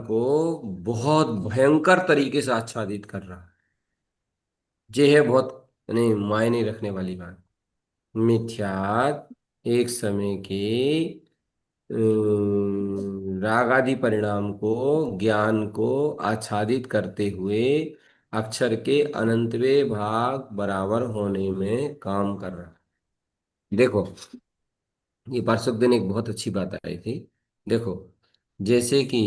को बहुत भयंकर तरीके से आच्छादित कर रहा है। ये है बहुत यानी मायने रखने वाली बात। मिथ्यात एक समय के राग आदि परिणाम को, ज्ञान को आच्छादित करते हुए अक्षर के अनंतवें भाग बराबर होने में काम कर रहा है। देखो, ये पार्श्व दिन एक बहुत अच्छी बात आई थी। देखो, जैसे कि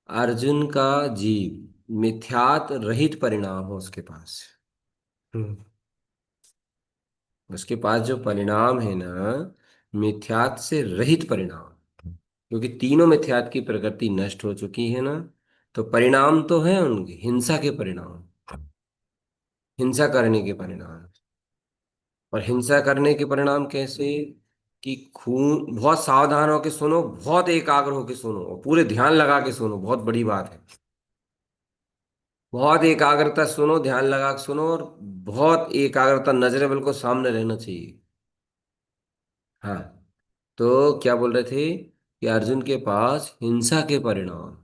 अर्जुन का जीव मिथ्यात रहित परिणाम हो उसके पास। हम्म। उसके पास जो परिणाम है ना, मिथ्यात से रहित परिणाम। क्योंकि तीनों मिथ्यात की प्रकृति नष्ट हो चुकी है ना, तो परिणाम तो है उनके हिंसा के परिणाम, हिंसा करने के परिणाम। और हिंसा करने के परिणाम कैसे? कि खून, बहुत सावधान होके सुनो, बहुत एकाग्र होके सुनो और पूरे ध्यान लगा के सुनो, बहुत बड़ी बात है। बहुत एकाग्रता सुनो, ध्यान लगा के सुनो, और बहुत एकाग्रता, नजरें बिल्कुल सामने रहना चाहिए। हाँ, तो क्या बोल रहे थे कि अर्जुन के पास हिंसा के परिणाम,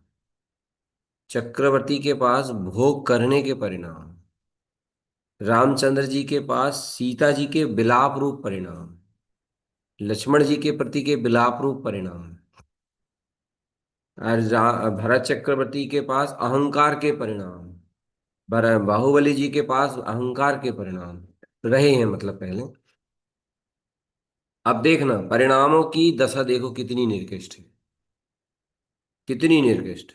चक्रवर्ती के पास भोग करने के परिणाम, रामचंद्र जी के पास सीता जी के विलाप रूप परिणाम, लक्ष्मण जी के प्रति के विलाप रूप परिणाम, और भरत चक्रवर्ती के पास अहंकार के परिणाम, बाहुबली जी के पास अहंकार के परिणाम रहे हैं, मतलब पहले। अब देखना परिणामों की दशा, देखो कितनी निर्कृष्ट है, कितनी निर्कृष्ट,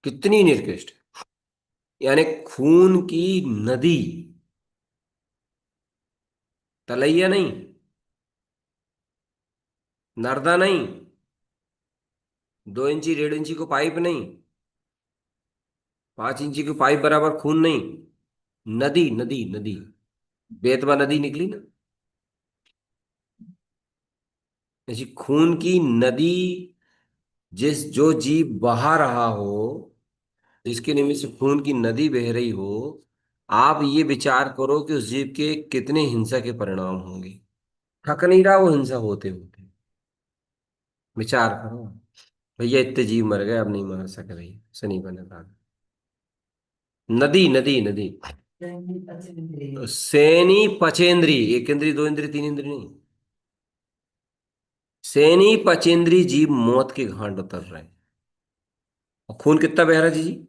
कितनी निर्कृष्ट। यानी खून की नदी, तलैया नहीं, नर्दा नहीं, 2 इंची 1.5 इंची को पाइप नहीं, 5 इंची की पाइप बराबर खून नहीं, नदी नदी नदी, बेतवा नदी निकली ना, ऐसी खून की नदी। जिस जो जीव बहा रहा हो, जिसके निमित्त से खून की नदी बह रही हो, आप ये विचार करो कि उस जीव के कितने हिंसा के परिणाम होंगे। थक नहीं रहा वो हिंसा होते होते। विचार करो, भैया इतने जीव मर गए, अब नहीं मार सक रही, ऐसा नहीं बने रहा। नदी नदी नदी। तो सैनी पचेंद्री, एक इंद्री, 2 इंद्री, 3 इंद्री नहीं, सैनी पचेंद्री जीव मौत के घाट उतर रहे हैं। और खून कितना बह रहा है जी?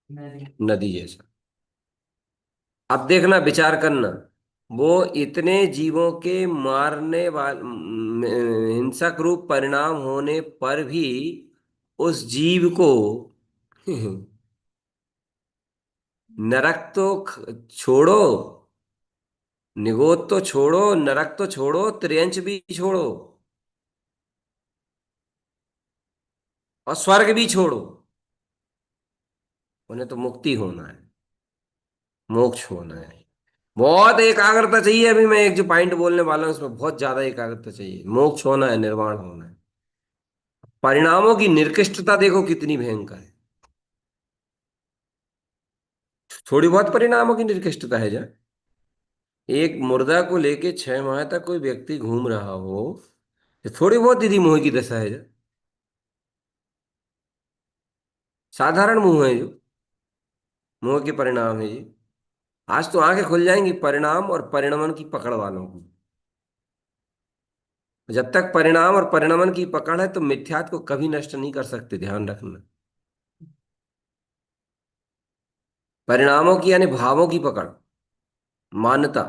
नदी जैसा। अब देखना, विचार करना, वो इतने जीवों के मारने वाले हिंसक रूप परिणाम होने पर भी उस जीव को नरक तो छोड़ो, निगोद तो छोड़ो, नरक तो छोड़ो, त्रियंच भी छोड़ो, और स्वर्ग भी छोड़ो, उन्हें तो मुक्ति होना है, मोक्ष होना है। बहुत एकाग्रता चाहिए। अभी मैं एक जो पॉइंट बोलने वाला हूं उसमें बहुत ज्यादा एकाग्रता चाहिए। मोक्ष होना है, निर्वाण होना है। परिणामों की निर्कृष्टता देखो कितनी भयंकर है। थोड़ी बहुत परिणामों की निर्कृष्टता है जा। एक मुर्दा को लेके 6 माह तक कोई व्यक्ति घूम रहा हो, ये थोड़ी बहुत दीदी मोह की दशा है जो, साधारण मोह है जो, मोह के परिणाम है ये। आज तो आंखें खुल जाएंगी परिणाम और परिणमन की पकड़ वालों को। जब तक परिणाम और परिणमन की पकड़ है तो मिथ्यात को कभी नष्ट नहीं कर सकते, ध्यान रखना। परिणामों की यानी भावों की पकड़, मान्यता।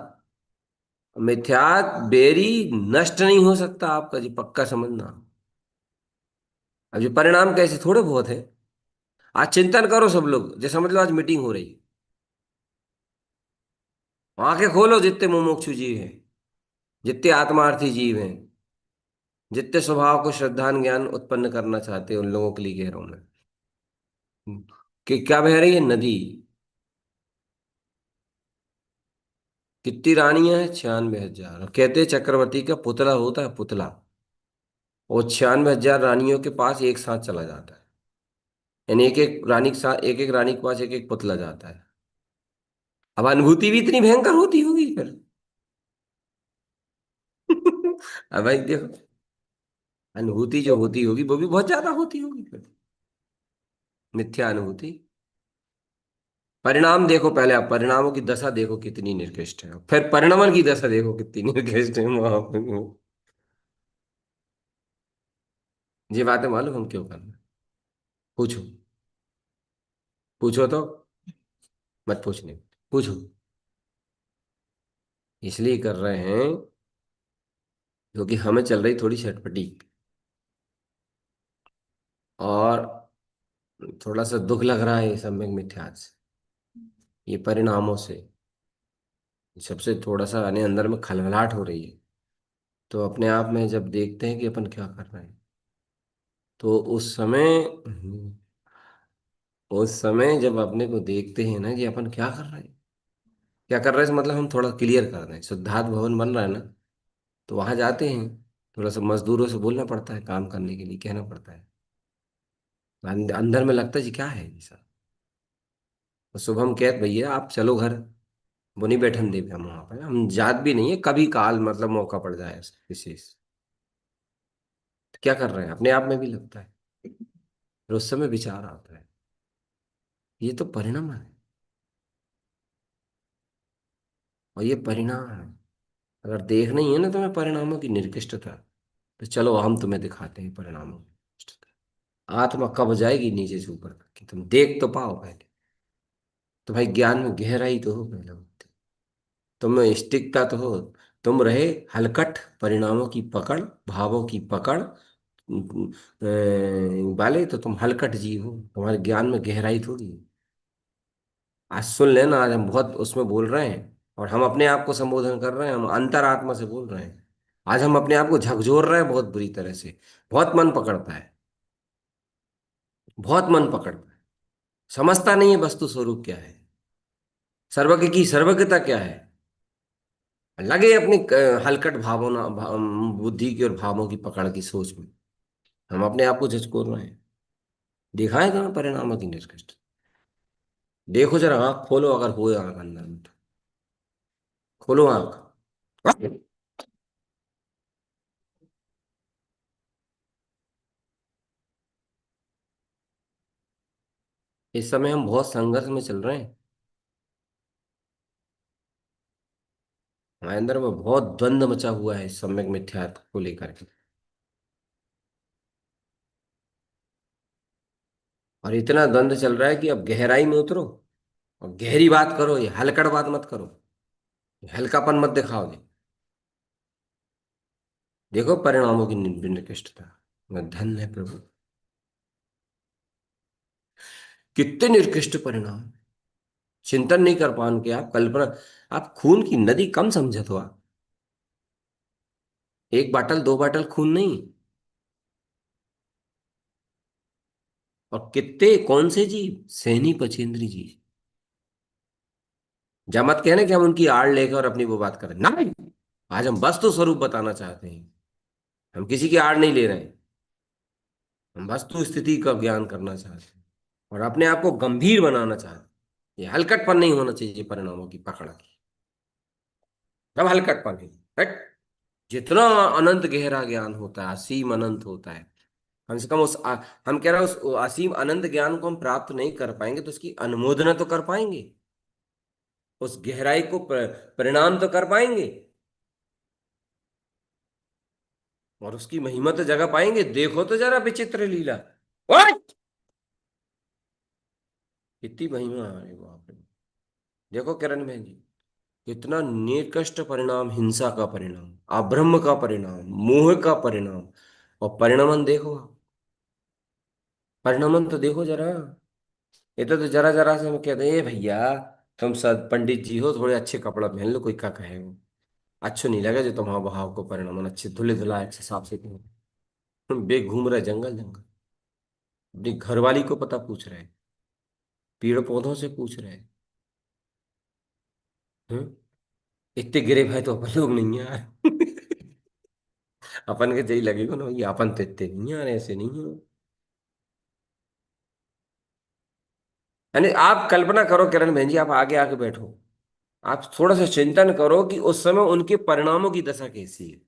मिथ्यात बेरी नष्ट नहीं हो सकता आपका जी, पक्का समझना। अब ये परिणाम कैसे, थोड़े बहुत है। आज चिंतन करो सब लोग, जैसे समझ लो आज मीटिंग हो रही है, आंखें खोलो, जितने मुमुक्षु जीव हैं, जितने आत्मार्थी जीव हैं, जितने स्वभाव को श्रद्धा ज्ञान उत्पन्न करना चाहते हैं, उन लोगों के लिए कह रहा हूं मैं। कि क्या बह रही है नदी? कितनी रानियां हैं? 96,000। और कहते हैं चक्रवर्ती का पुतला होता है, पुतला। और 96,000 रानियों के पास एक साथ चला जाता है। यानी एक एक रानी के साथ, एक एक रानी के पास एक एक पुतला जाता है। अब अनुभूति भी इतनी भयंकर होती होगी फिर। अब भाई देखो, अनुभूति जो होती होगी वो भी बहुत ज्यादा होती होगी फिर। मिथ्या अनुभूति। परिणाम देखो, पहले आप परिणामों की दशा देखो कितनी निर्कृष्ट है, फिर परिणमन की दशा देखो कितनी निर्कृष्ट है वहां पे। ये बातें मालूम हम क्यों करना? पूछो। पूछो तो। मत पूछने। पूछो। इसलिए कर रहे हैं क्योंकि हमें चल रही थोड़ी छटपटी, और थोड़ा सा दुख लग रहा है ये सम्यक मिथ्यात्व से, ये परिणामों से। सबसे थोड़ा सा यानी अंदर में खलबलाहट हो रही है। तो अपने आप में जब देखते हैं कि अपन क्या कर रहे हैं, तो उस समय जब अपने को देखते हैं ना कि अपन क्या कर रहे हैं, क्या कर रहे हैं, मतलब हम थोड़ा क्लियर कर रहे हैं, शुद्धार्थ भवन बन रहा है ना, तो वहां जाते हैं। थोड़ा सा मजदूरों से बोलना पड़ता है, काम करने के लिए कहना पड़ता है। अंदर में लगता है जी क्या है ये सब। तो सुबह हम कहते भैया आप चलो घर, वो नहीं बैठन देवे हम वहां पे, हम जात भी नहीं है, कभी काल मतलब मौका पड़ जाए विशेष। तो क्या कर रहे हैं अपने आप में भी लगता है। फिर उस समय विचार आता है, ये तो परिणाम है, और ये परिणाम है। अगर देखना ही है ना तुम्हें परिणामों की निर्दिष्टता, तो चलो हम तुम्हें दिखाते हैं परिणामों की निर्दिष्टता। आत्मा कब जाएगी नीचे से ऊपर तक कि तुम देख तो पाओ पहले। तो भाई ज्ञान में गहराई तो हो पहले, तुम्हें स्टिकता तो हो। तुम रहे हलकट परिणामों की पकड़, भावों की पकड़ वाले, तो तुम हलकट जीव हो, तुम्हारे ज्ञान में गहराई थोड़ी है। आज सुन लेना, आज हम बहुत उसमें बोल रहे हैं, और हम अपने आप को संबोधन कर रहे हैं, हम अंतरात्मा से बोल रहे हैं। आज हम अपने आप को झकझोर रहे हैं बहुत बुरी तरह से। बहुत मन पकड़ता है, बहुत मन पकड़ता है। समझता नहीं है वस्तु स्वरूप क्या है, सर्वज्ञ की सर्वज्ञता क्या है। लगे अपनी हलकट भावना बुद्धि की और भावों की पकड़ की सोच में, हम अपने आप को झकझोर रहे हैं। दिखाए तुम्हें परिणामों की निष्कर्ष। देखो जरा, आंख खोलो अगर हो आंख अंदर में तो। खोलो आंख। इस समय हम बहुत संघर्ष में चल रहे हैं। हमारे अंदर में बहुत द्वंद्व मचा हुआ है इस सम्यक मिथ्यात्व को लेकर के। और इतना द्वंद्व चल रहा है कि अब गहराई में उतरो और गहरी बात करो, ये हलकड़ बात मत करो, ये हल्कापन मत दिखाओ। देखो परिणामों की निकृष्टता। मैं धन है प्रभु, कितने निर्कृष्ट परिणाम। चिंतन नहीं कर पाओगे आप, कल्पना। आप खून की नदी कम समझत हो आप। एक बाटल दो बाटल खून नहीं, और कितने कौन से जीव, सहनी पचेंद्री जीव। जब मत कहने कि हम उनकी आड़ लेकर और अपनी वो बात करें, नहीं। आज हम वस्तु स्वरूप बताना चाहते हैं। हम किसी की आड़ नहीं ले रहे हैं, हम वस्तु स्थिति का ज्ञान करना चाहते हैं, और अपने आप को गंभीर बनाना चाहते हैं। ये हलकटपन नहीं होना चाहिए परिणामों की पकड़ की। तब हलकटपन है, हट। जितना अनंत गहरा ज्ञान होता है, असीम अनंत होता है, कम से कम हम कह रहे हैं उस असीम अनंत ज्ञान को हम प्राप्त नहीं कर पाएंगे तो उसकी अनुमोदना तो कर पाएंगे। उस गहराई को परिणाम तो कर पाएंगे, और उसकी महिमा तो जगह पाएंगे। देखो तो जरा विचित्र लीला। ओए! कितनी महिमा है बाप रे। देखो किरण बहन जी, कितना निकृष्ट परिणाम, हिंसा का परिणाम, अब्रह्म का परिणाम, मोह का परिणाम। और परिणमन देखो आप, परिणमन तो देखो जरा। ये तो जरा जरा से हम कहते हैं, "ए भैया, तुम सब पंडित जी हो, थोड़े अच्छे कपड़ा पहन लो, कोई क्या कहेगा। अच्छो नहीं लगा जो तुम्हारा बहाव को परिणमन अच्छे धुले धुला अच्छे साफ से कहो। तुम बे घूम रहे जंगल जंगल, अपनी घरवाली को पता पूछ रहे, पेड़ पौधों से पूछ रहे हैं। इतने गिरे भाई तो अपन लोग नहीं है। अपन के यही लगेगा ना, ये अपन तो इतने नहीं यार, ऐसे नहीं है। यानी आप कल्पना करो किरण बहन जी, आप आगे आके बैठो, आप थोड़ा सा चिंतन करो कि उस समय उनके परिणामों की दशा कैसी है।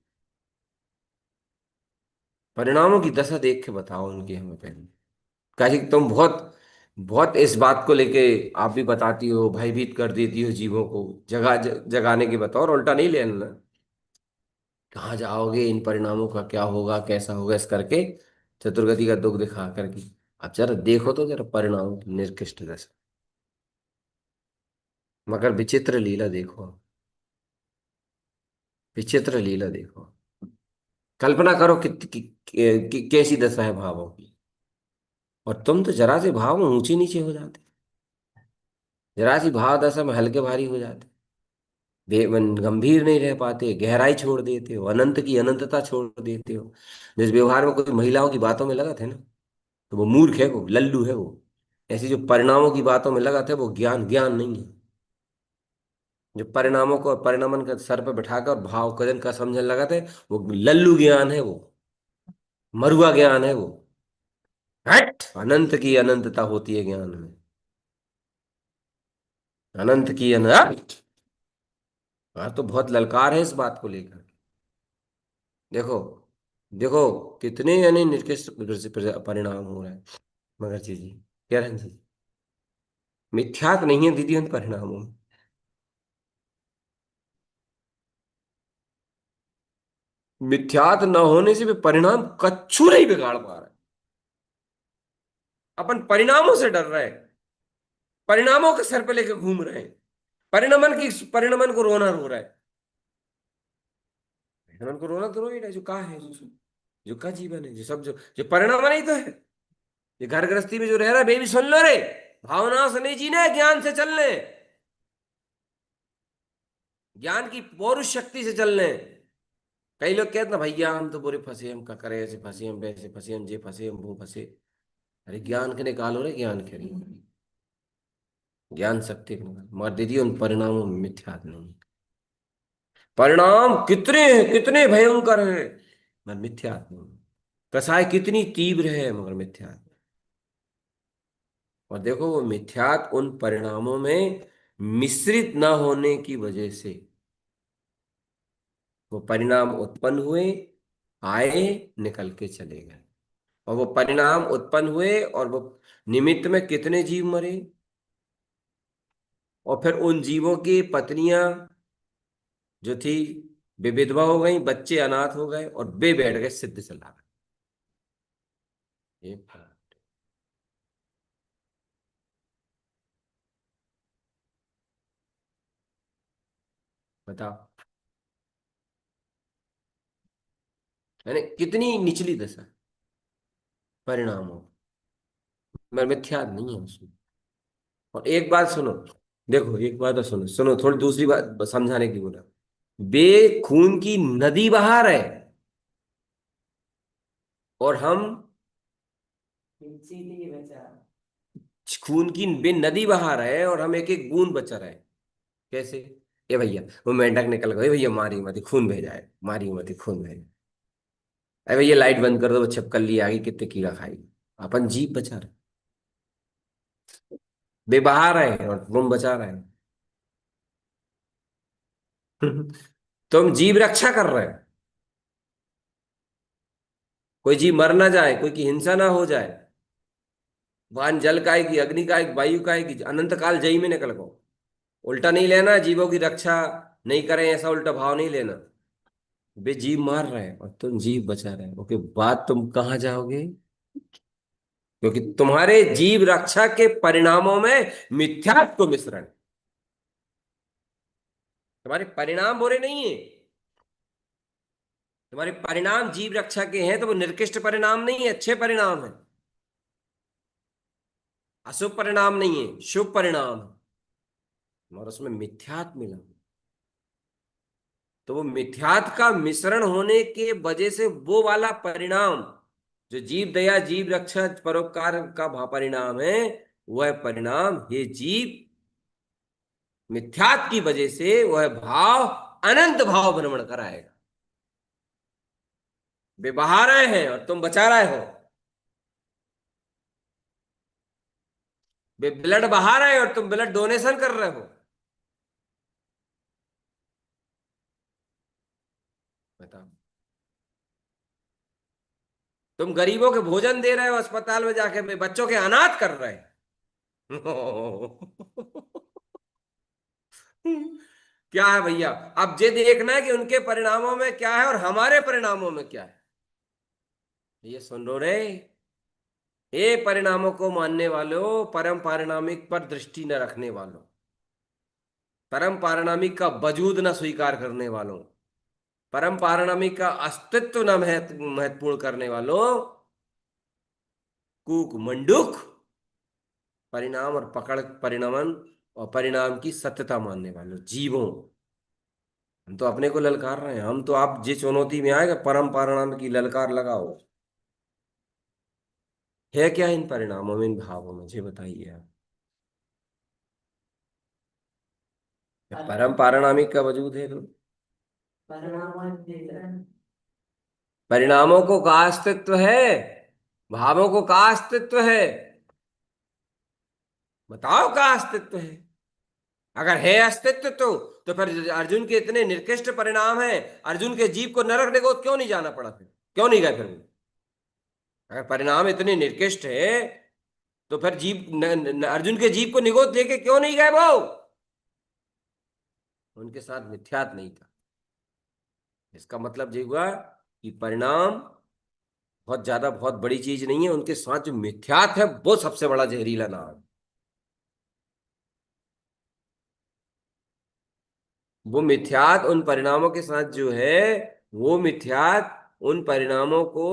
परिणामों की दशा देख के बताओ उनकी हमें पहले। काहे कि तुम बहुत बहुत इस बात को लेके आप भी बताती हो, भयभीत कर देती हो जीवों को, जगाने की बताओ, और उल्टा नहीं लेना। कहाँ जाओगे, इन परिणामों का क्या होगा, कैसा होगा, इस करके चतुर्गति का दुख दिखा करके। अब जरा देखो तो जरा परिणाम की निर्कृष्ट दशा। मगर विचित्र लीला देखो, विचित्र लीला देखो। कल्पना करो कैसी दशा है भावों की। और तुम तो जरा से भाव में ऊंचे नीचे हो जाते, जरा सी भाव दशा में हल्के भारी हो जाते, गंभीर नहीं रह पाते, गहराई छोड़ देते हो, अनंत की अनंतता छोड़ देते हो। जिस व्यवहार में कोई महिलाओं की बातों में लगा थे ना, तो वो मूर्ख है, वो लल्लू है वो। ऐसी जो परिणामों की बातों में लगा था, वो ज्ञान ज्ञान नहीं है। जो परिणामों को परिणमन का सर पे बिठाकर भाव कदन का समझने लगा थे, वो लल्लू ज्ञान है वो, मरुआ ज्ञान है वो। हट, अनंत की अनंतता होती है ज्ञान में। अनंत की अनंत। हाँ, तो बहुत ललकार है इस बात को लेकर। देखो, देखो कितने यानी निकृष्ट परिणाम हो रहे हैं। मगर जी जी, कह रहे हैं जी, मिथ्यात नहीं है दीदी उन परिणामों में। मिथ्यात न होने से भी परिणाम कच्छू नहीं बिगाड़ पा रहा है। अपन परिणामों से डर रहे हैं, परिणामों के सर पे लेके घूम रहे हैं। परिणमन को रोना रो रहा है। परिणमन को रोना तो रो ही रहा है, जो कहा है, जो का जीवन है, जो सब जो परिणाम नहीं तो है। ये घर गृहस्थी में जो रह रहा है, बेबी सुन लो रे, भावनाओं से नहीं जीना है, ज्ञान से चलने, ज्ञान की पौरुष शक्ति से चलने। कई लोग कहते हैं ना, भैया हम तो बुरे फंसे, हम का करे, ऐसे फंसे, हम वैसे फंसे, हम जे फंसे, हम वो फंसे। अरे ज्ञान के निकालो रे, ज्ञान के नहीं, ज्ञान शक्ति के निकालो। मगर दीदी उन परिणामों में मिथ्यात्व नहीं। परिणाम कितने कितने भयंकर हैं, मगर मिथ्यात्व नहीं। कसाय कितनी तीव्र है, मगर मिथ्यात्व। और देखो वो मिथ्यात्व उन परिणामों में मिश्रित न होने की वजह से, वो परिणाम उत्पन्न हुए, आए, निकल के चले गए। और वो परिणाम उत्पन्न हुए और वो निमित्त में कितने जीव मरे, और फिर उन जीवों की पत्नियां जो थी, वे विधवा हो गई, बच्चे अनाथ हो गए, और वे बैठ गए सिद्ध सलाह। ये फर्क। बताओ, यानी कितनी निचली दशा परिणामों, मगर मिथ्या नहीं है उसमें। और एक बात सुनो, देखो एक बात और सुनो, सुनो थोड़ी दूसरी बात समझाने की बोला। बे खून की नदी बहा रहे, और हम खून की बे नदी बहा रहे हैं, और हम एक एक बूंद बचा रहे हैं। कैसे? ए भैया, वो मेंढक निकल गए भैया, मारी मत खून बह जाए, मारी मत खून बह जाए। अरे भैया लाइट बंद कर दो, वो छिपकली आ गई, कितने कीड़ा खाएगी। अपन जीप बचा रहे, बे बहा रहे हैं और तुम बचा रहे हैं। तुम जीव रक्षा कर रहे हो, कोई जीव मर ना जाए, कोई की हिंसा ना हो जाए। वान जल का आएगी, अग्नि का आएगी, वायु का आएगी, अनंत काल जई में निकल गो। उल्टा नहीं लेना, जीवों की रक्षा नहीं करें ऐसा उल्टा भाव नहीं लेना। वे जीव मार रहे हैं और तुम जीव बचा रहे हो, ओके, बात तुम कहाँ जाओगे? क्योंकि तुम्हारे जीव रक्षा के परिणामों में मिथ्यात्व मिश्रण। तुम्हारे परिणाम बुरे नहीं है, तुम्हारे परिणाम जीव रक्षा के हैं, तो वो निर्कृष्ट परिणाम नहीं है, अच्छे परिणाम है। अशुभ परिणाम नहीं है, शुभ परिणाम है। और उसमें मिथ्यात्व मिला, तो वो मिथ्यात्व का मिश्रण होने के वजह से वो वाला परिणाम, जो जीव दया जीव रक्षा परोपकार का परिणाम है, वह परिणाम ये जीव मिथ्यात्व की वजह से वह भाव अनंत भाव भ्रमण कराएगा। वे बहा रहे हैं और तुम बचा रहे हो, वे ब्लड बहा रहे हैं और तुम ब्लड डोनेशन कर रहे हो। बताओ। तुम गरीबों के भोजन दे रहे हो, अस्पताल में जाके बच्चों के अनाथ कर रहे हो। क्या है भैया? अब ये देखना है कि उनके परिणामों में क्या है और हमारे परिणामों में क्या है। ये सुन लो रे, ये परिणामों को मानने वालों, परम पारिणामिक पर दृष्टि न रखने वालों, परम पारिणामिक का वजूद न स्वीकार करने वालों, परम पारिणामिक का अस्तित्व न महत्वपूर्ण करने वालों, कूक मंडूक, परिणाम और पकड़ परिणमन और परिणाम की सत्यता मानने वालों जीवों। हम तो अपने को ललकार रहे हैं, हम तो आप जिस चुनौती में आएगा परम पारिणाम की ललकार लगाओ। है क्या इन परिणामों में, इन भावों में, मुझे बताइए आप। परम पारिणामिक का वजूद है तो परिणामों को का अस्तित्व है, भावों को का अस्तित्व है, बताओ का अस्तित्व है। अगर है अस्तित्व तो फिर अर्जुन के इतने निकृष्ट परिणाम हैं, अर्जुन के जीव को नरक निगोद क्यों नहीं जाना पड़ा, फिर क्यों नहीं गए फिर वो? अगर परिणाम इतने निकृष्ट है तो फिर जीव अर्जुन के जीव को निगोद देके क्यों नहीं गए वो? उनके साथ मिथ्यात नहीं था। इसका मतलब ये हुआ कि परिणाम बहुत ज्यादा बहुत बड़ी चीज नहीं है, उनके साथ जो मिथ्यात है वो सबसे बड़ा जहरीला नाम है। वो मिथ्यात उन परिणामों के साथ जो है, वो मिथ्यात उन परिणामों को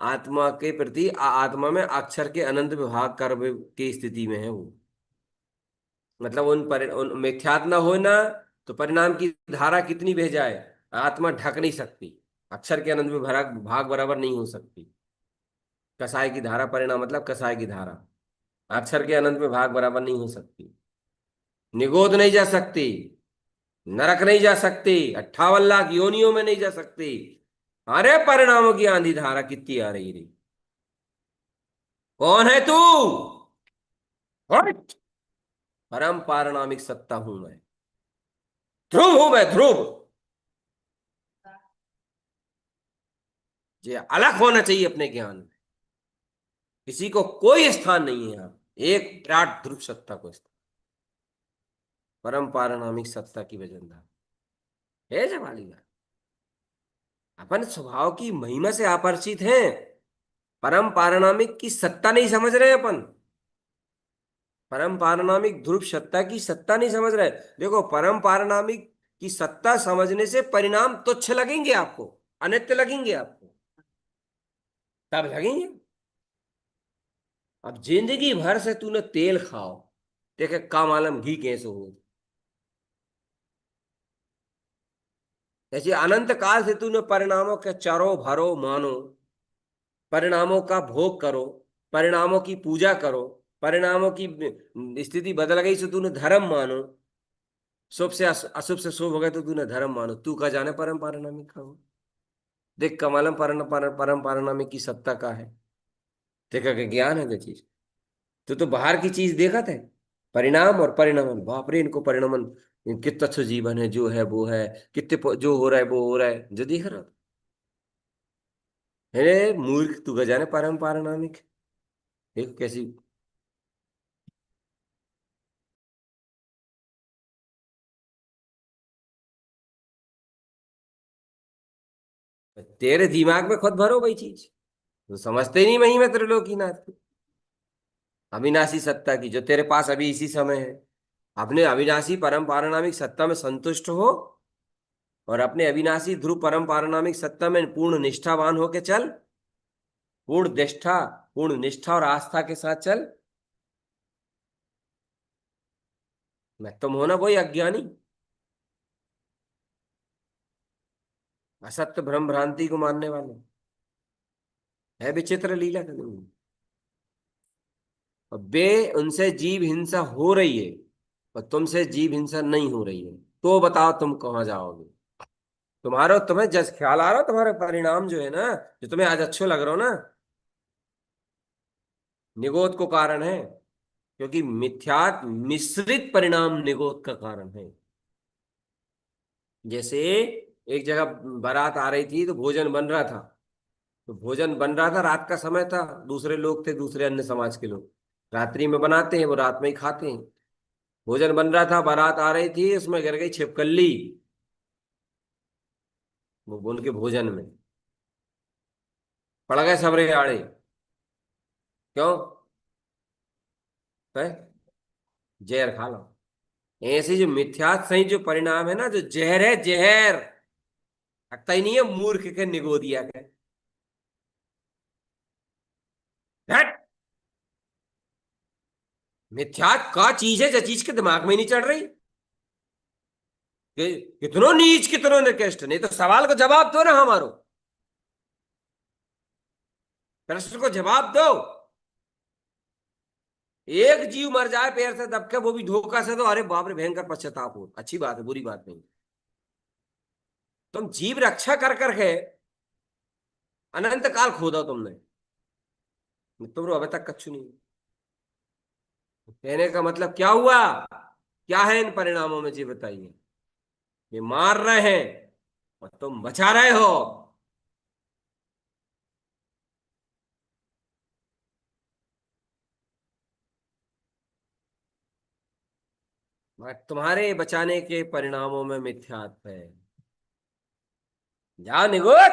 आत्मा के प्रति आत्मा में अक्षर के अनंत विभाग कर्म की स्थिति में है वो। मतलब उन मिथ्यात ना हो ना, तो परिणाम की धारा कितनी बह जाए, आत्मा ढक नहीं सकती, अक्षर के अनंत में भाग भाग बराबर नहीं हो सकती। कसाय की धारा परिणाम मतलब कसाय की धारा अक्षर के अनंत में भाग बराबर नहीं हो सकती, निगोद नहीं जा सकती, नरक नहीं जा सकती, 58 लाख योनियों में नहीं जा सकती। अरे परिणामों की आंधी धारा कितनी आ रही रही। कौन है तू? हट! परम पारणामिक सत्ता हूं मैं, ध्रुव हूं मैं, ध्रुव। ये अलग होना चाहिए अपने ज्ञान में, किसी को कोई स्थान नहीं है यहाँ, एक विराट ध्रुव सत्ता को स्थान, परम पारणामिक सत्ता की वजनदार है जवाली का। अपन स्वभाव की महिमा से अपरिचित हैं, परम पारणामिक की सत्ता नहीं समझ रहे अपन, परम पारणामिक ध्रुव सत्ता की सत्ता नहीं समझ रहे। देखो परम पारणामिक की सत्ता समझने से परिणाम तुच्छ लगेंगे आपको, अनित्य लगेंगे आपको, तब लगेंगे। अब जिंदगी भर से तूने तेल खाओ, देखे काम आलम घी कैसे हो, ऐसे अनंत काल से तूने परिणामों के चरो भरो मानो, परिणामों का भोग करो, परिणामों की पूजा करो, परिणामों की स्थिति बदल गई तो तूने धर्म मानो, शुभ से अशुभ से शुभ हो गए तो तूने धर्म मानो, तू का जाने परम पारणामिक का हो। देख कमलम परम पारणामिक की सत्ता का है, देखा कि ज्ञान है वो चीज। तो बाहर की चीज देखा था, परिणाम और परिणमन, बाप रे इनको परिणमन, कितना अच्छा जीवन है, जो है वो है, कितने जो हो रहा है वो हो रहा है, जो देख रहा है मूर्ख, तू का जाने परम पारणामिक। देखो कैसी, तेरे दिमाग में खुद भरो भाई चीज, तो समझते ही नहीं महिमा त्रिलोकीनाथ की, अविनाशी सत्ता की जो तेरे पास अभी इसी समय है। अपने अविनाशी परम पारणामिक सत्ता में संतुष्ट हो और अपने अविनाशी ध्रुव परम पारणामिक सत्ता में पूर्ण निष्ठावान होके चल, पूर्ण निष्ठा, पूर्ण निष्ठा और आस्था के साथ चल। मैं तुम हो ना कोई अज्ञानी, असत्य भ्रम भ्रांति को मानने वाले, है विचित्र लीला का नहीं। और बे उनसे जीव हिंसा हो रही है और तुमसे जीव हिंसा नहीं हो रही है, तो बताओ तुम कहाँ जाओगे? तुम्हें जस ख्याल आ रहा हो, तुम्हारे परिणाम जो है ना, जो तुम्हें आज अच्छे लग रहे हो ना, निगोद को कारण है, क्योंकि मिथ्यात मिश्रित परिणाम निगोद का कारण है। जैसे एक जगह बारात आ रही थी तो भोजन बन रहा था, तो भोजन बन रहा था, रात का समय था, दूसरे लोग थे, दूसरे अन्य समाज के लोग रात्रि में बनाते हैं, वो रात में ही खाते हैं। भोजन बन रहा था, बारात आ रही थी, उसमें गिर गई छिपकली वो उनके भोजन में। पड़ गए सबरे आड़े। क्यों? है? जहर खा लो। ऐसे जो मिथ्यात् सही जो परिणाम है ना, जो जहर है, जहर लगता ही नहीं है मूर्ख के निगो दिया के। हट! मिथ्यात् का चीज है जो चीज के दिमाग में ही नहीं चढ़ रही कि कितनों नीच कितनों निकृष्ट। नहीं तो सवाल को जवाब दो ना हमारो, प्रश्न को जवाब दो। एक जीव मर जाए पैर से दबके, वो भी धोखा से, तो अरे बाप रे भयंकर पश्चाताप हो, अच्छी बात है, बुरी बात नहीं। तुम जीव रक्षा कर करके अनंत काल खोदा तुमने, तुम अभी तक कच्छु नहीं। कहने का मतलब क्या हुआ? क्या है इन परिणामों में जी बताइए? ये मार रहे हैं और तुम बचा रहे हो। तुम्हारे बचाने के परिणामों में मिथ्यात्व है। जा निगोत।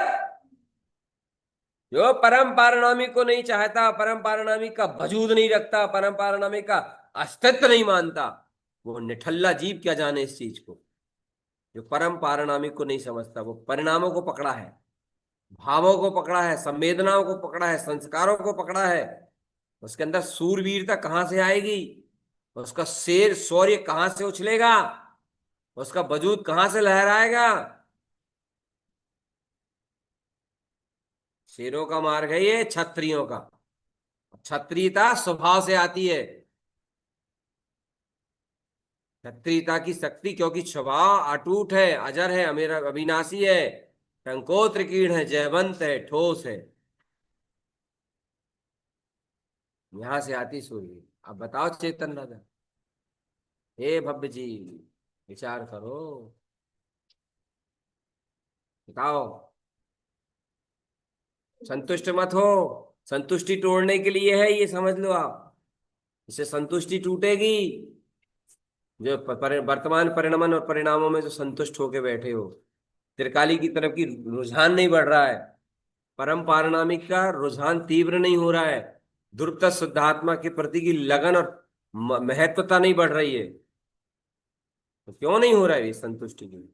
जो परम पारनामी को नहीं चाहता, परम पारनामी का वजूद नहीं रखता, परम पारनामी का अस्तित्व नहीं मानता, वो निठल्ला जीव क्या जाने इस चीज को। जो परम पारनामी को नहीं समझता, वो परिणामों को पकड़ा है, भावों को पकड़ा है, संवेदनाओं को पकड़ा है, संस्कारों को पकड़ा है। उसके अंदर सूरवीरता कहां से आएगी? उसका शेर शौर्य कहां से उछलेगा? उसका वजूद कहां से लहराएगा? शेरों का मार्ग है ये क्षत्रियों का। क्षत्रियता स्वभाव से आती है। क्षत्रियता की शक्ति, क्योंकि स्वभाव अटूट है, अजर है, अमेरा अविनाशी है, टंकोत्र कीर्ण है, जयवंत है, ठोस है। यहां से आती सूर्य। अब बताओ चेतन राजा, हे भव्य जी, विचार करो, बताओ। संतुष्ट मत हो। संतुष्टि तोड़ने के लिए है ये, समझ लो आप। इससे संतुष्टि टूटेगी। जो वर्तमान परिणमन और परिणामों में जो संतुष्ट होके बैठे हो, त्रिकाली की तरफ की रुझान नहीं बढ़ रहा है, परम पारणामिक का रुझान तीव्र नहीं हो रहा है, ध्रुवता शुद्धात्मा के प्रति की लगन और महत्वता नहीं बढ़ रही है, तो क्यों नहीं हो रहा है ये संतुष्टि की?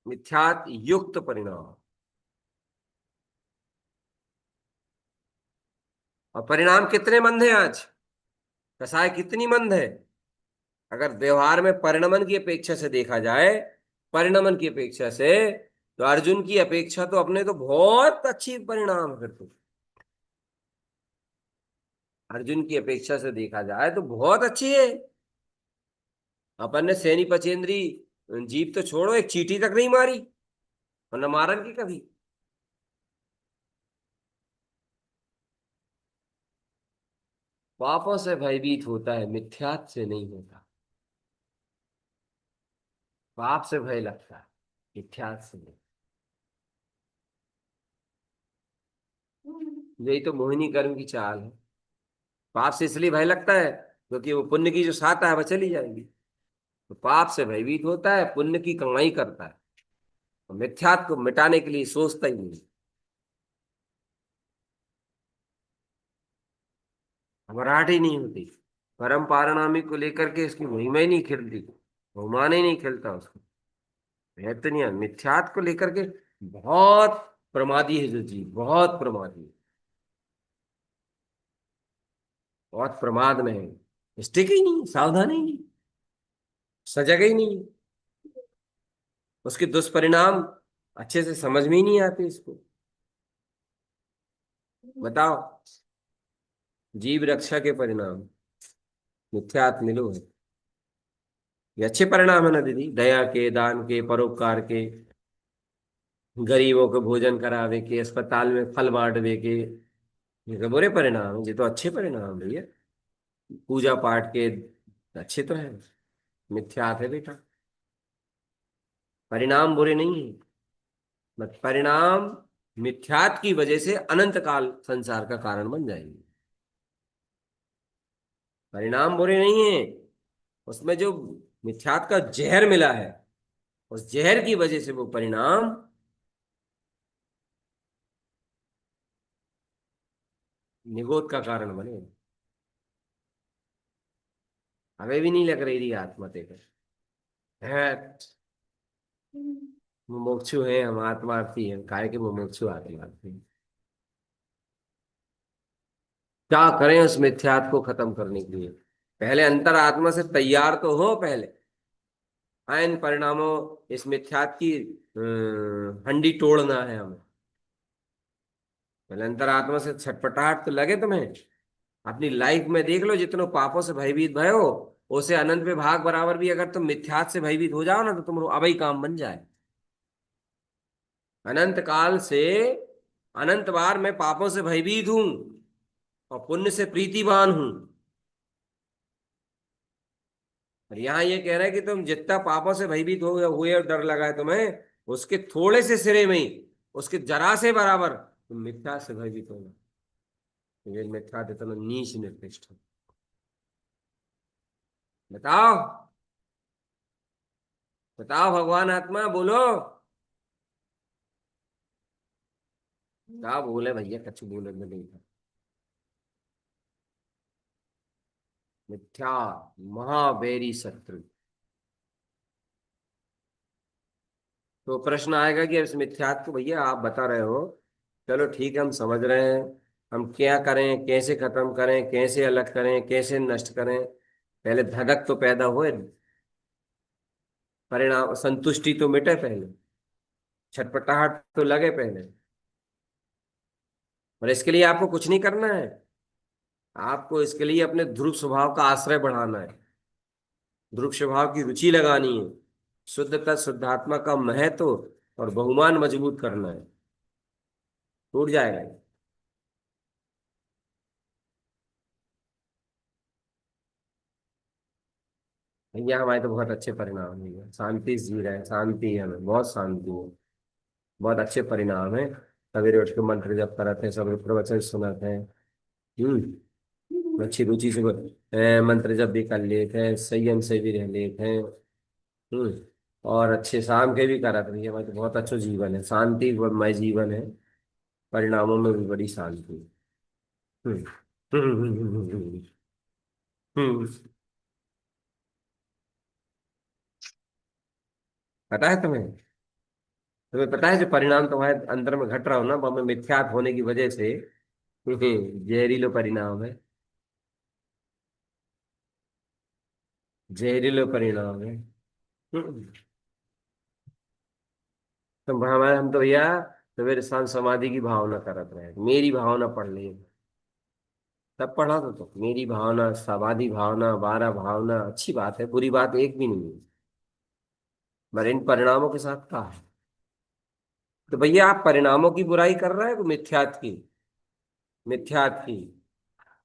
मिथ्यात युक्त परिणाम। और परिणाम कितने मंद हैं आज? कसाय कितनी मंद है? अगर व्यवहार में परिणमन की अपेक्षा से देखा जाए, परिणमन की अपेक्षा से, तो अर्जुन की अपेक्षा तो अपने तो बहुत अच्छी परिणाम है फिर तो। अर्जुन की अपेक्षा से देखा जाए तो बहुत अच्छी है। अपन ने सैनी पचेंद्री जीप तो छोड़ो, एक चींटी तक नहीं मारी, और न मारन की कभी। पापों से भयभीत होता है, मिथ्यात से नहीं होता। पाप से भय लगता है, मिथ्यात से नहीं। यही तो मोहिनी कर्म की चाल है। पाप से इसलिए भय लगता है क्योंकि वो पुण्य की जो साता है वह चली जाएगी। तो पाप से भयभीत होता है, पुण्य की कमाई करता है, और मिथ्यात्व को मिटाने के लिए सोचता ही नहीं। घबराहट ही नहीं होती। परम पारनामी को लेकर के इसकी महिमा ही नहीं खिलती, बहुमान ही नहीं खिलता उसको। भय तो नहीं है, मिथ्यात्व को लेकर के बहुत प्रमादी है जो जीव, बहुत प्रमादी है, बहुत प्रमाद में है, स्टिक ही नहीं, सावधान ही नहीं, सजग ही नहीं। उसके दुष्परिणाम अच्छे से समझ में ही नहीं आते इसको। बताओ, जीव रक्षा के परिणाम मिथ्यात्व मिलो है। ये अच्छे परिणाम है ना दीदी, दया के, दान के, परोपकार के, गरीबों को भोजन करावे के, अस्पताल में फल बांटवे के। ये तो बुरे परिणाम हैं, ये तो अच्छे परिणाम है भैया। पूजा पाठ के अच्छे तो है। मिथ्यात्व है बेटा, परिणाम बुरे नहीं है। परिणाम मिथ्यात की वजह से अनंत काल संसार का कारण बन जाएंगे। परिणाम बुरे नहीं है, उसमें जो मिथ्यात का जहर मिला है, उस जहर की वजह से वो परिणाम निगोद का कारण बने। हमें भी नहीं लग रही थी आत्मा देखकर है। मुमुक्षु है हम, आत्मार्थी है, काय के मुमुक्षु आत्मार्थी हैं। क्या करें उस मिथ्यात को खत्म करने के लिए? पहले अंतर आत्मा से तैयार तो हो पहले। हाँ, इन परिणामों, इस मिथ्यात की हंडी तोड़ना है हमें। पहले अंतर आत्मा से छटपटाहट तो लगे तुम्हें। अपनी लाइफ में देख लो, जितनों पापों से भयभीत भय हो, उसे अनंत में भाग बराबर भी अगर तुम मिथ्यात से भयभीत हो जाओ ना, तो तुम अब ही काम बन जाए। अनंत काल से अनंत बार मैं पापों से भयभीत हूं और पुण्य से प्रीतिवान हूं। और यहाँ ये कह रहा है कि तुम जितना पापों से भयभीत हो हुए और डर लगा है तुम्हें, उसके थोड़े से सिरे में ही, उसके जरा से बराबर तुम मिथ्या से भयभीत होना। ये मिथ्या इतना नीच निकृष्ट है। बताओ, बताओ भगवान आत्मा बोलो। क्या बोले भैया, कछ बोले में नहीं था। मिथ्या महावैरी शत्रु। तो प्रश्न आएगा कि इस मिथ्यात को भैया आप बता रहे हो, चलो ठीक है हम समझ रहे हैं, हम क्या करें, कैसे खत्म करें, कैसे अलग करें, कैसे नष्ट करें? पहले धड़क तो पैदा होए, परिणाम संतुष्टि तो मिटे पहले, छटपटाहट तो लगे पहले। और इसके लिए आपको कुछ नहीं करना है। आपको इसके लिए अपने ध्रुव स्वभाव का आश्रय बढ़ाना है, ध्रुव स्वभाव की रुचि लगानी है, शुद्धता शुद्धात्मा का महत्व और बहुमान मजबूत करना है। टूट जाएगा ये। भैया हमारे तो बहुत अच्छे परिणाम है, शांति से जी रहे हैं, शांति है, हमें बहुत शांति है, बहुत अच्छे परिणाम है। सवेरे उठ के मंत्र जप कराते हैं, सब प्रवचन सुनाते हैं। अच्छी रुचि से मंत्र जप भी कर लेते हैं, संयम से भी रह लेते हैं। और अच्छे शाम के भी कराते हैं। हमारे तो बहुत अच्छा जीवन है, शांतिमय जीवन है, परिणामों में भी बड़ी शांति है। हम्म हम्म हम्म हम्म हम्म, हम्म। पता है तुम्हें? तुम्हें पता है जो परिणाम तुम्हारे अंदर में घट रहा हो ना, वो में मिथ्यात होने की वजह से जहरीलो परिणाम है। जहरीलो परिणाम है। हम्म। तो हमारे हम तो भैया सवेरे शाम समाधि की भावना करत रहे, मेरी भावना पढ़ ली। तब पढ़ा तो मेरी भावना, समाधि भावना, बारह भावना, अच्छी बात है, बुरी बात एक भी नहीं है। मगर इन परिणामों के साथ कहा है। तो भैया आप परिणामों की बुराई कर रहे हैं, वो मिथ्यात की, मिथ्यात की।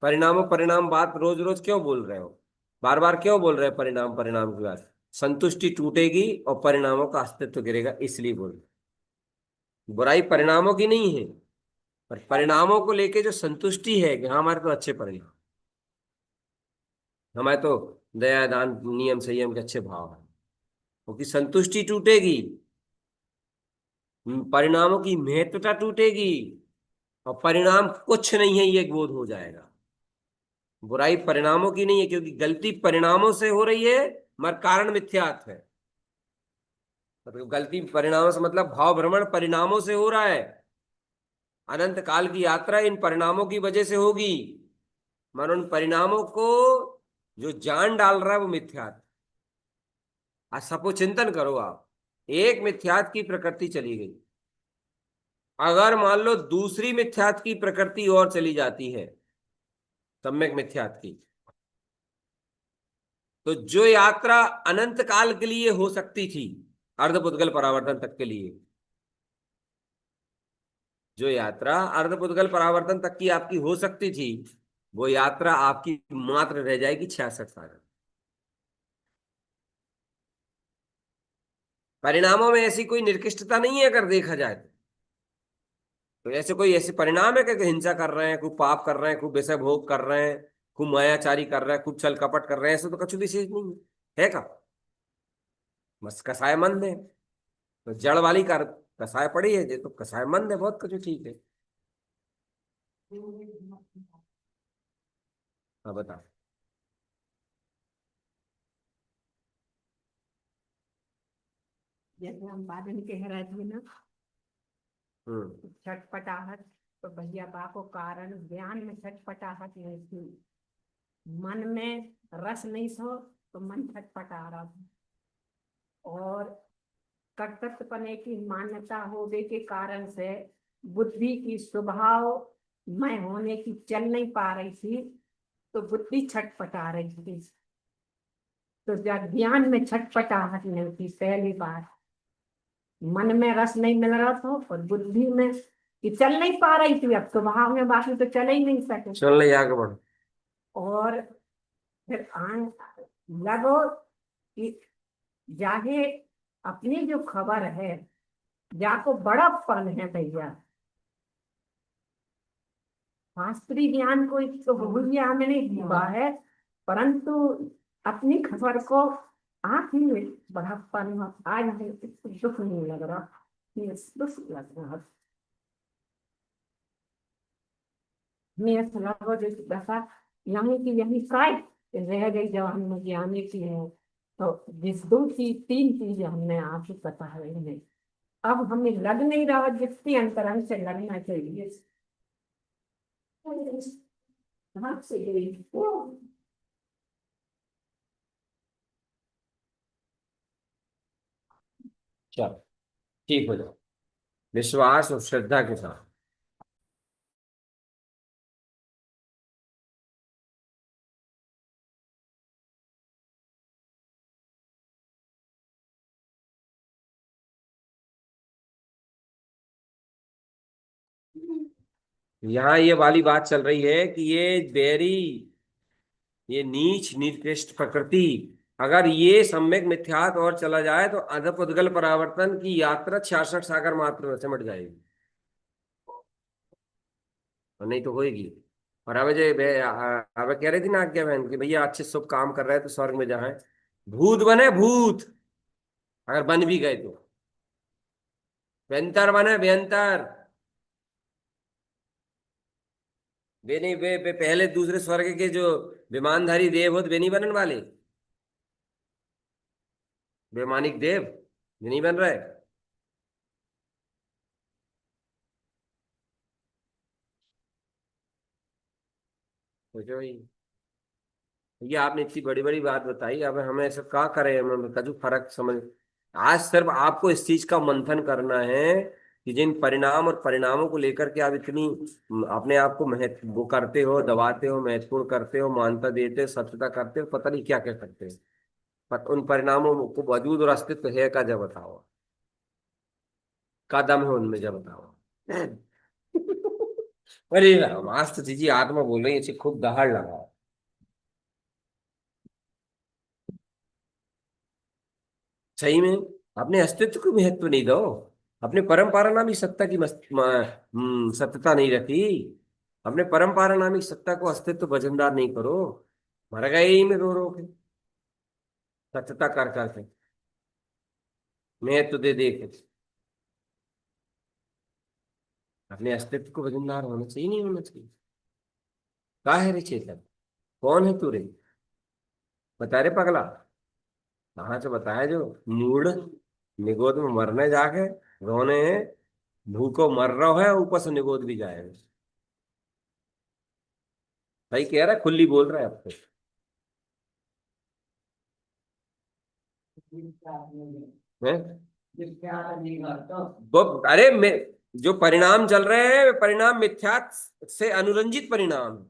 परिणामों परिणाम बात रोज रोज क्यों बोल रहे हो? बार बार क्यों बोल रहे हैं परिणाम परिणाम की बात? संतुष्टि टूटेगी और परिणामों का अस्तित्व गिरेगा, इसलिए बोल रहे हैं। बुराई परिणामों की नहीं है, पर परिणामों को लेके जो संतुष्टि है कि हाँ हमारे तो अच्छे परिणाम, हमारे तो दया दान नियम संयम के अच्छे भाव है, क्योंकि संतुष्टि टूटेगी, परिणामों की महत्वता टूटेगी, और परिणाम कुछ नहीं है ये बोध हो जाएगा। बुराई परिणामों की नहीं है, क्योंकि गलती परिणामों से हो रही है, मगर कारण मिथ्यात्व है। मतलब गलती परिणामों से मतलब भाव भ्रमण परिणामों से हो रहा है। अनंत काल की यात्रा इन परिणामों की वजह से होगी, मगर उन परिणामों को जो जान डाल रहा है वो मिथ्यात्व। आज सपो चिंतन करो आप, एक मिथ्यात्व की प्रकृति चली गई, अगर मान लो दूसरी मिथ्यात्व की प्रकृति और चली जाती है, सम्यक मिथ्यात्व की, तो जो यात्रा अनंत काल के लिए हो सकती थी, अर्धपुद्गल परावर्तन तक के लिए, जो यात्रा अर्धपुद्गल परावर्तन तक की आपकी हो सकती थी, वो यात्रा आपकी मात्र रह जाएगी 66 साल। परिणामों में ऐसी कोई निर्कृष्टता नहीं है अगर देखा जाए तो ऐसे कोई ऐसे परिणाम है कि हिंसा कर रहे हैं, खूब पाप कर रहे हैं, खूब वैसे भोग कर रहे हैं, खूब मायाचारी कर रहे हैं, खूब छल कपट कर रहे हैं, ऐसे तो कछु विशेष नहीं है का। बस कसाय मंद है, तो जड़ वाली कर कसाय पड़ी है, ये तो कसाय मंद है, बहुत कुछ ठीक है। हाँ बता। जैसे हम बादल कह रहे थे ना, हम्म। छटपटाहट, तो भैया बा को कारण ज्ञान में छटपटाहट नहीं थी, मन में रस नहीं सो, तो मन छटपटा रहा था। और कर्तव्यपने की मान्यता होने के कारण से बुद्धि की स्वभाव में होने की चल नहीं पा रही थी, तो बुद्धि छटपटा रही थी। तो जब ज्ञान में छटपटाहट नहीं थी पहली बार, मन में रस नहीं मिल रहा था और बुद्धि में ये चल नहीं पा रही थी, अब स्वभाव में बाकी तो चल ही नहीं सके। चल ले आगे बढ़। और फिर लगो कि जाहे अपनी जो खबर है, जाको बड़प्पन है भैया, शास्त्रीय ज्ञान को तो भूलिया हमें नहीं हुआ है, परंतु अपनी खबर को आप ही में बड़प्पन आज है, दुख नहीं लग रहा, ये दुख लग रहा। मेरे लगो जैसे दशा यहाँ की यही काय रह गई जब हम ज्ञानी की है। तो जिस दो चीज तीन चीजें हमने आपको पता है इन्हें, अब हमें लग नहीं रहा जितनी अंतरंग से लगना चाहिए। कहाँ से गई वो? चल ठीक हो जाओ, विश्वास और श्रद्धा के साथ। यहाँ ये वाली बात चल रही है कि ये बैरी, ये नीच निकृष्ट प्रकृति, अगर ये सम्यक मिथ्यात और चला जाए तो अधपुद्गल परावर्तन की यात्रा 66 सागर मात्र में सिमट जाएगी, और नहीं तो होएगी। और अब अब कह रही थी ना आज्ञा बहन कि भैया अच्छे शुभ काम कर रहे हैं तो स्वर्ग में जाए, भूत बने भूत, अगर बन भी गए तो व्यंतर बने व्यंतर। वे नहीं वे पहले दूसरे स्वर्ग के जो विमानधारी देव होते वे नहीं बनने वाले, वैमानिक देव, ये नहीं बन रहे। सोचो भाई, ये आपने इतनी बड़ी बड़ी बात बताई, अब हमें ऐसा क्या करें, हमें कजू फर्क समझ। आज सिर्फ आपको इस चीज का मंथन करना है कि जिन परिणाम और परिणामों को लेकर के आप इतनी अपने आप को महत्व वो करते हो, दबाते हो, महत्वपूर्ण करते हो, मान्यता देते हो, सत्यता करते हो, पता नहीं क्या क्या करते हो, पर उन परिणामों को वजूद और अस्तित्व है का जब बताओ, का दम है उनमें जब बताओ। अरे राम, आज तो जी आत्मा बोल रही है, इसे खूब दहाड़ लगाओ। सही में अपने अस्तित्व को महत्व नहीं दो, अपने परंपरा नामी सत्ता की सत्यता नहीं रखी, अपने परंपरा नामी सत्ता को अस्तित्व वजनदार नहीं करो, मर गए ही में रो रो के, सत्यता कर करके, महत्व दे दे के। अपने अस्तित्व को वजनदार होना चाहिए, नहीं होना चाहिए। का है रे चेतन, कौन है तू रे, बता रे पगला, कहाँ से बताया जो मूड निगोद में मरने जाके रोने हैं, भूखो मर रहा है ऊपर से निगोद भी जाएगा। भाई कह रहा है, खुली बोल रहा है अब तो। हैं? वो अरे जो परिणाम चल रहे हैं वे परिणाम मिथ्यात् से अनुरंजित परिणाम है।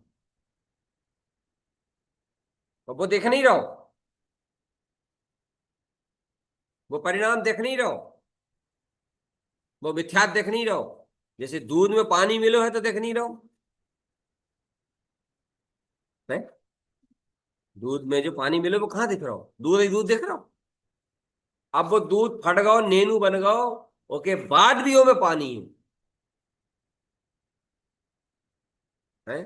और वो देख नहीं रहो, वो परिणाम देख नहीं रहो, वो मिथ्यात् देख नहीं रहो। जैसे दूध में पानी मिलो है तो देख नहीं रहो, है? दूध में जो पानी मिलो वो कहाँ दिख रहा हो, दूध ही दूध देख रहा हो। अब वो दूध फट गओ, नेनू बन गओ, ओके बाद भी वो में पानी है,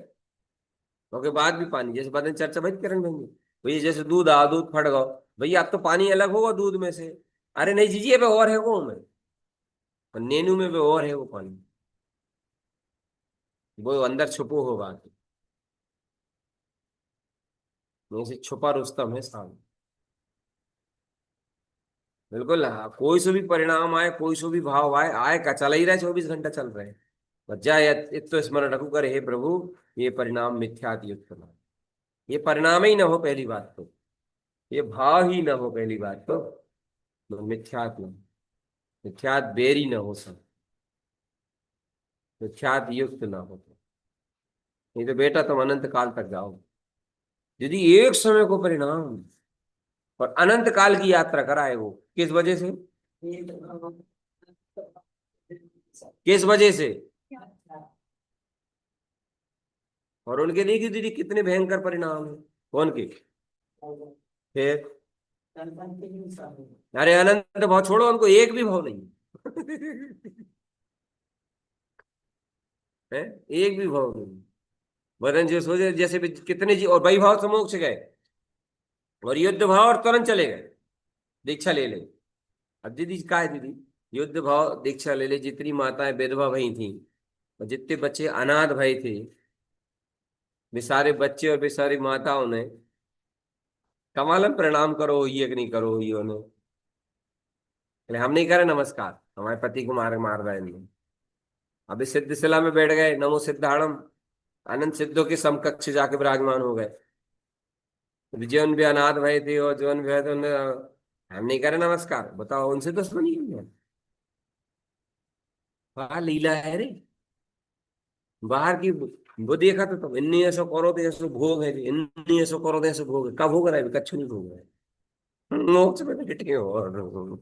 ओके बाद भी पानी, जैसे बाद में चर्चा भाई करेंगे भैया, भैया जैसे दूध आ, दूध फट गओ, भैया अब तो पानी अलग होगा दूध में से। अरे नहीं जीजी, ये पे और है वो में, और नेनू में भी और है वो पानी, वो अंदर छुपो होगा, नहीं से छुपा रुस्तम है सामने। बिल्कुल हाँ, कोई सो भी परिणाम आए, कोई सो भी भाव आए, आए का चला ही रहा है, 24 घंटा चल रहे हैं। बस जाए इत तो स्मरण रखू करे, हे प्रभु ये परिणाम मिथ्यात युक्त ना, ये परिणाम ही ना हो पहली बात तो, ये भाव ही ना हो पहली बात तो मिथ्यात ना, मिथ्यात बेरी ना हो सब, मिथ्यात युक्त ना हो तो। नहीं तो बेटा तुम अनंत काल तक जाओ, यदि एक समय को परिणाम और अनंत काल की यात्रा कराए, वो किस वजह से, किस वजह से, और उनके देखिए दीदी कितने भयंकर परिणाम है, कौन के, फिर अरे अनंत भाव छोड़ो, उनको एक भी भाव नहीं है, एक भी भाव नहीं। वरन जो सोचे जैसे भी कितने जी, और वही भाव से मोक्ष गए, और युद्ध भाव और तुरंत चले गए, दीक्षा ले ले। अब दीदी का है दीदी, युद्ध भाव दीक्षा ले ले, जितनी माताएं विधवा भई थी, और जितने बच्चे अनाथ भय थे, बेसारे बच्चे और बेसारी माताओं ने कमालन प्रणाम करो ये कि नहीं करो ये ने, हम नहीं करें नमस्कार, हमारे पति को मार मार रहा है इन्होंने। अभी सिद्ध शिला में बैठ गए, नमो सिद्धाणम, अनंत सिद्धों के समकक्ष जाके विराजमान हो गए। जीवन भी अनाथ भय थे, और जीवन भी है तो हम नहीं करें नमस्कार, बताओ उनसे दुश्मनी है। वाह लीला है रे, बाहर की वो देखा तो तुम, इन्नी ऐसो करो तो ऐसो भोग है, इन्नी ऐसो करो तो ऐसो भोग है, कब भोग रहा है, कच्छ नहीं भोग रहा है, मोक्ष में बैठे हो और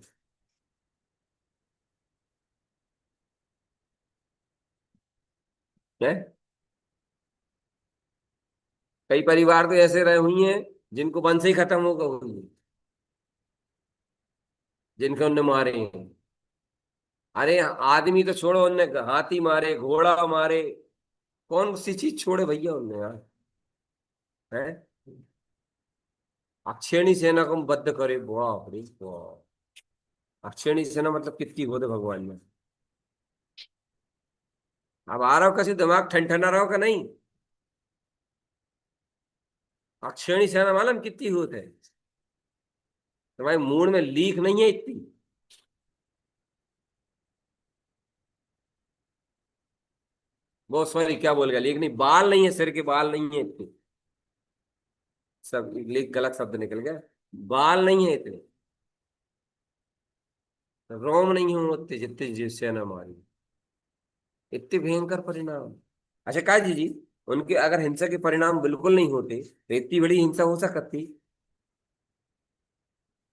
है। कई परिवार तो ऐसे रहे हुई हैं जिनको वंश ही खत्म होगा हुई है, जिनके उनने मारे हैं। अरे आदमी तो छोड़ो, उनने हाथी मारे, घोड़ा मारे, कौन सी चीज छोड़े भैया उनने यार, है। अक्षयणी सेना को बद्ध करे, बाप रे बाप, अक्षयणी सेना मतलब कितनी हो दे भगवान में। अब आ रहा हो कैसे दिमाग ठनठना रहा हो का नहीं, अक्षयणी सेना मालूम कितनी होत है, तुम्हारे मूड में लीक नहीं है इतनी, वो सॉरी क्या बोल गया, लीक नहीं, बाल नहीं है, सिर के बाल नहीं है इतने, सब लीक गलत शब्द निकल गया, बाल नहीं है इतने, रोम नहीं हो उतने जितने जिस सेना मारी, इतने भयंकर परिणाम। अच्छा काय जी, उनके अगर हिंसा के परिणाम बिल्कुल नहीं होते तो इतनी बड़ी हिंसा हो सकती,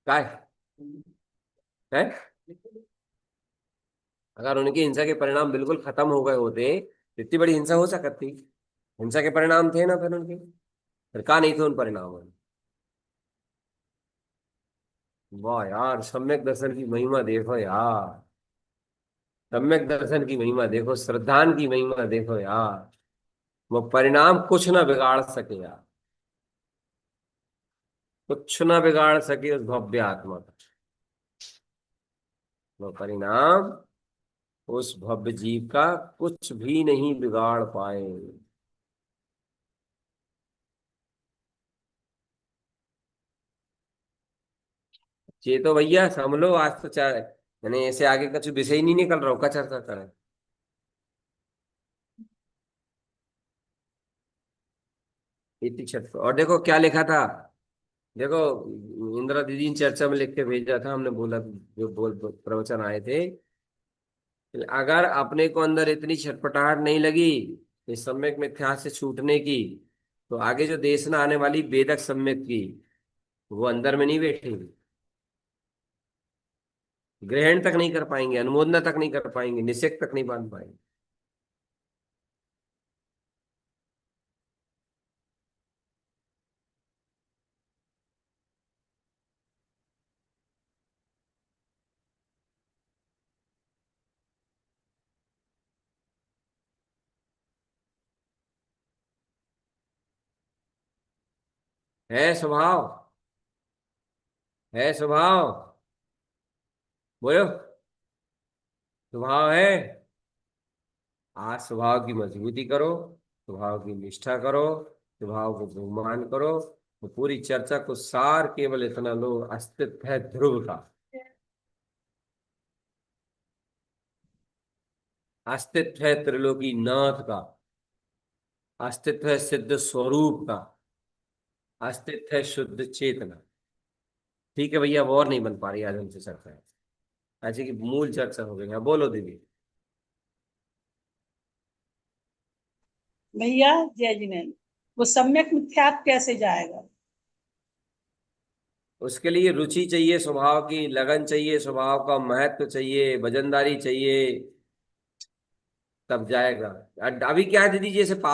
काय है, अगर उनकी हिंसा के परिणाम बिल्कुल खत्म हो गए होते तो इतनी बड़ी हिंसा हो सकती, हिंसा के परिणाम थे ना फिर उनके, फिर कहा नहीं थे उन परिणामों में। वाह यार, सम्यक दर्शन की महिमा देखो यार, सम्यक दर्शन की महिमा देखो, श्रद्धान की महिमा देखो यार, वो परिणाम कुछ ना बिगाड़ सके यार, कुछ ना बिगाड़ सके उस भव्य आत्मा का, वो परिणाम उस भव्य जीव का कुछ भी नहीं बिगाड़ पाए। ये तो भैया समझ लो, आज तो चाहे मैंने ऐसे आगे कुछ विषय ही नहीं निकल रहा होगा चर्चा करें, इतनी छत और देखो क्या लिखा था, देखो इंदिरा दीदी ने चर्चा में लिख के भेजा था, हमने बोला जो प्रवचन आए थे, अगर अपने को अंदर इतनी छटपटाहट नहीं लगी इस सम्यक मिथ्या से छूटने की, तो आगे जो देशना आने वाली वेदक सम्यक की, वो अंदर में नहीं बैठेगी, ग्रहण तक नहीं कर पाएंगे, अनुमोदना तक नहीं कर पाएंगे, निषेध तक नहीं बांध पाएंगे। है स्वभाव, है स्वभाव, बोलो। स्वभाव है। आज स्वभाव की मजबूती करो, स्वभाव की निष्ठा करो, स्वभाव को बहुमान करो। तो पूरी चर्चा को सार केवल इतना लो, अस्तित्व है ध्रुव का, अस्तित्व है त्रिलोकी नाथ का, अस्तित्व है सिद्ध स्वरूप का, अस्तित्व है शुद्ध चेतना। ठीक है भैया, अब और नहीं बन पा रही आज हमसे चर्चा, ऐसे की मूल चर्चा हो गई है। बोलो दीदी। भैया जय जिनेन्द्र, वो सम्यक मिथ्यात्व कैसे जाएगा? उसके लिए रुचि चाहिए, स्वभाव की लगन चाहिए, स्वभाव का महत्व चाहिए, वजनदारी चाहिए, तब जाएगा। अभी क्या है दीदी, जैसे पाप